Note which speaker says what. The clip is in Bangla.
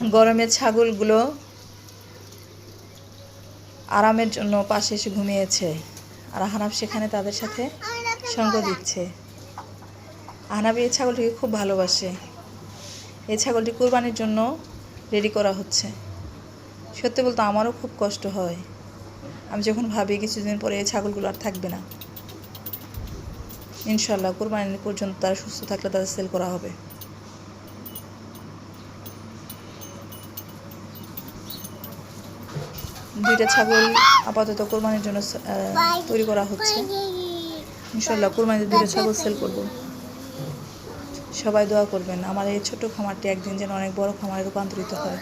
Speaker 1: গরমে ছাগলগুলো আরামের জন্য পাশে এসে ঘুমিয়েছে, আর আহনাব সেখানে তাদের সাথে সঙ্গ দিচ্ছে। আহনাব এই ছাগলটিকে খুব ভালোবাসে। এই ছাগলটি কুরবানির জন্য রেডি করা হচ্ছে। সত্যি বলতে আমারও খুব কষ্ট হয়। আমি যখন ভাবি কিছুদিন পরে এই ছাগলগুলো আর থাকবে না, ইনশাল্লাহ কুরবানি পর্যন্ত তারা সুস্থ থাকলে তাদের সেল করা হবে। দুইটা ছাগল আপাতত কোরবানির জন্য তৈরি করা হচ্ছে। ইনশাল্লাহ কোরবানিতে দুইটা ছাগল সেল করব। সবাই দোয়া করবেন আমার এই ছোট খামারটি একদিন যেন অনেক বড় খামারে রূপান্তরিত হয়।